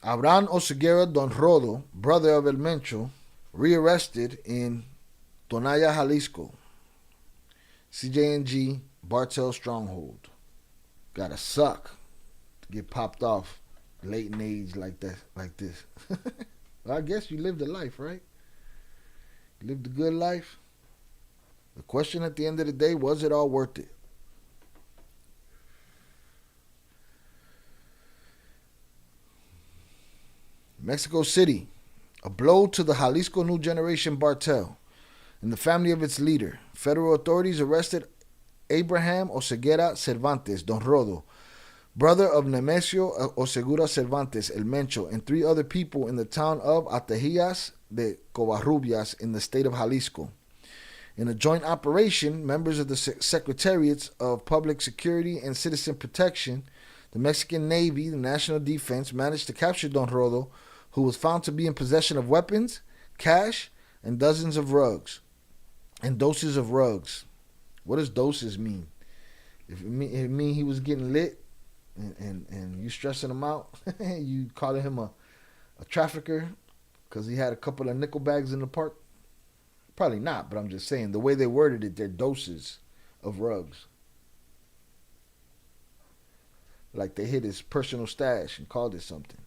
Abraham Oseguera Don Rodo, brother of El Mencho, rearrested in Tonaya, Jalisco. CJNG Cartel stronghold. Gotta suck to get popped off late in age like that, like this. Well, I guess you lived a life, right? You lived a good life. The question at the end of the day, was it all worth it? Mexico City, a blow to the Jalisco New Generation Cartel and the family of its leader. Federal authorities arrested Abraham Oseguera Cervantes, Don Rodo, brother of Nemesio Oseguera Cervantes, El Mencho, and 3 other people in the town of Atajillas de Covarrubias in the state of Jalisco. In a joint operation, members of the Secretariats of Public Security and Citizen Protection, the Mexican Navy, the National Defense, managed to capture Don Rodo, who was found to be in possession of weapons, cash, and dozens of rugs. And doses of rugs. What does doses mean? If it mean he was getting lit and you stressing him out, you calling him a trafficker because he had a couple of nickel bags in the park? Probably not, but I'm just saying, the way they worded it, they're doses of rugs. Like they hit his personal stash and called it something.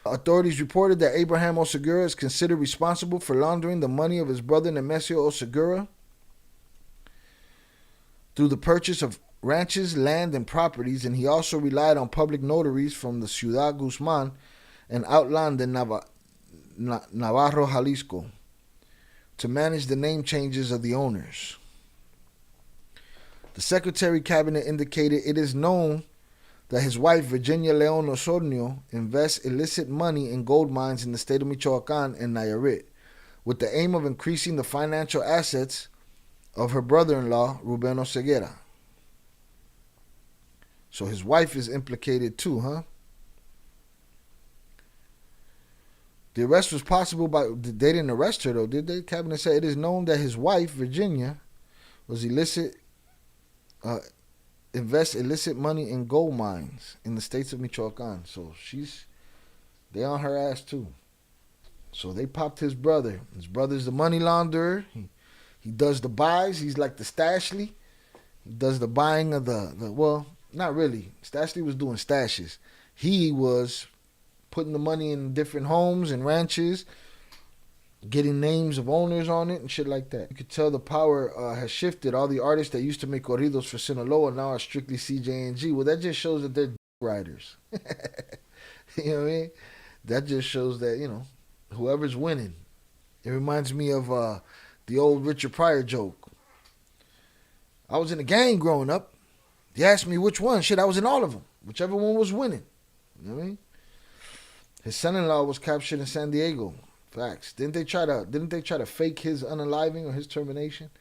Authorities reported that Abraham Oseguera is considered responsible for laundering the money of his brother Nemesio Oseguera through the purchase of ranches, land, and properties, and he also relied on public notaries from the Ciudad Guzman and Outland de Navarro, Jalisco, to manage the name changes of the owners. The Secretary Cabinet indicated it is known that his wife, Virginia Leon Osornio, invests illicit money in gold mines in the state of Michoacán and Nayarit, with the aim of increasing the financial assets of her brother-in-law, Ruben Oseguera. So his wife is implicated too, huh? The arrest was possible by... They didn't arrest her, though, did they? Cabinet said it is known that his wife, Virginia, was invests illicit money in gold mines in the states of Michoacán. So they on her ass too. So they popped his brother. His brother's the money launderer. He does the buys. He's like the Stashly. He does the buying of the well, not really. Stashly was doing stashes. He was putting the money in different homes and ranches, getting names of owners on it and shit like that. You could tell the power has shifted. All the artists that used to make corridos for Sinaloa now are strictly CJNG. Well, that just shows that they're riders. You know what I mean? That just shows that, you know, whoever's winning. It reminds me of the old Richard Pryor joke. I was in a gang growing up. They asked me which one. Shit, I was in all of them. Whichever one was winning. You know what I mean? His son-in-law was captured in San Diego. Facts. Didn't they try to fake his unaliving or his termination?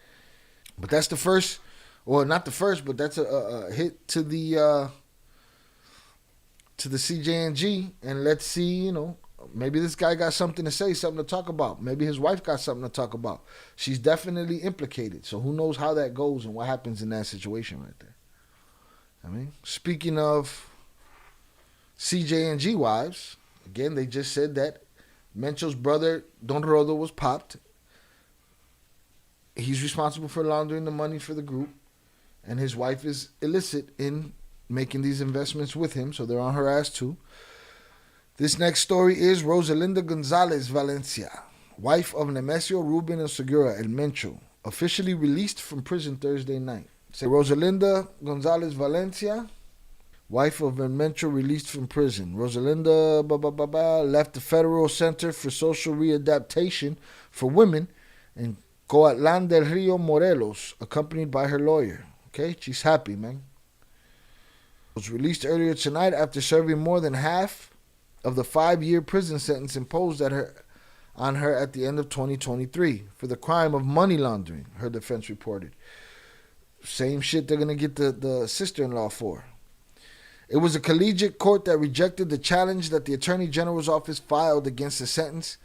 But that's the first, or not the first, but that's a hit to the CJNG. And let's see, you know, maybe this guy got something to say, something to talk about. Maybe his wife got something to talk about. She's definitely implicated. So who knows how that goes and what happens in that situation right there. I mean, speaking of CJNG wives, again, they just said that Mencho's brother, Don Rodo, was popped. He's responsible for laundering the money for the group. And his wife is illicit in making these investments with him. So they're on her ass too. This next story is Rosalinda González Valencia, wife of Nemesio Ruben Oseguera El Mencho, officially released from prison Thursday night. So Rosalinda González Valencia, wife of El Mencho, released from prison. Rosalinda left the Federal Center for Social Readaptation for Women in Coatlán del Río, Morelos, accompanied by her lawyer. Okay, she's happy, man. Was released earlier tonight after serving more than half of the 5-year prison sentence imposed on her at the end of 2023 for the crime of money laundering, her defense reported. Same shit they're going to get the sister-in-law for. It was a collegiate court that rejected the challenge that the Attorney General's office filed against the sentence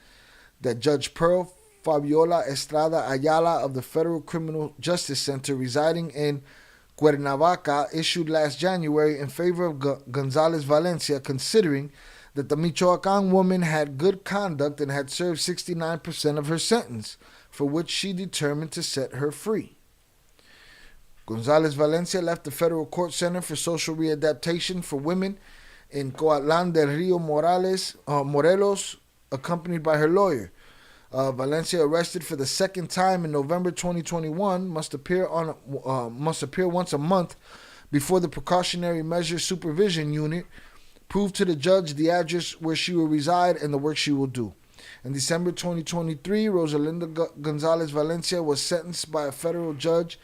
that Judge Pearl Fabiola Estrada Ayala of the Federal Criminal Justice Center residing in Cuernavaca issued last January in favor of González Valencia, considering that the Michoacan woman had good conduct and had served 69% of her sentence, for which she determined to set her free. González Valencia left the Federal Court Center for Social Readaptation for Women in Coatlan del Rio Morelos, accompanied by her lawyer. Valencia, arrested for the second time in November 2021, must appear once a month before the Precautionary Measures Supervision Unit, prove to the judge the address where she will reside and the work she will do. In December 2023, Rosalinda González Valencia was sentenced by a federal judge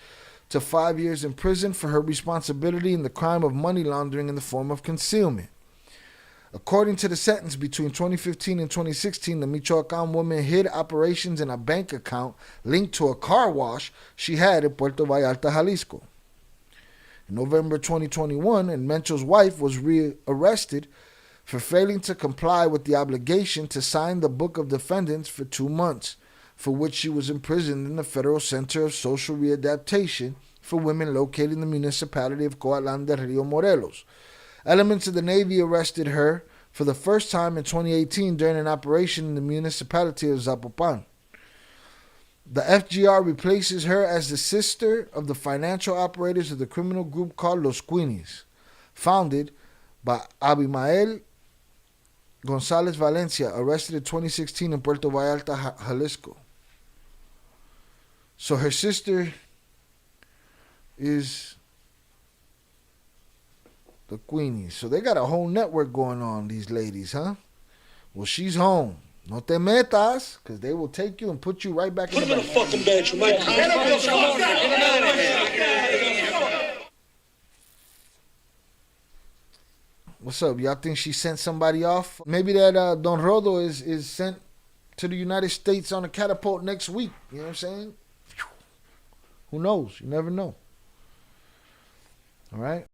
to 5 years in prison for her responsibility in the crime of money laundering in the form of concealment. According to the sentence, between 2015 and 2016, the Michoacan woman hid operations in a bank account linked to a car wash she had in Puerto Vallarta, Jalisco. In November 2021, and Mencho'S wife was rearrested for failing to comply with the obligation to sign the Book of Defendants for 2 months, for which she was imprisoned in the Federal Center of Social Readaptation for Women located in the municipality of Coatlan del Rio Morelos. Elements of the Navy arrested her for the first time in 2018 during an operation in the municipality of Zapopan. The FGR replaces her as the sister of the financial operators of the criminal group called Los Queenies, founded by Abimael González Valencia, arrested in 2016 in Puerto Vallarta, Jalisco. So her sister is the Queenies. So they got a whole network going on, these ladies, huh? Well, she's home. No te metas, because they will take you and put you right back in the fucking bedroom. What's up? Y'all think she sent somebody off? Maybe that Don Rodo is sent to the United States on a catapult next week. You know what I'm saying? Who knows? You never know. All right?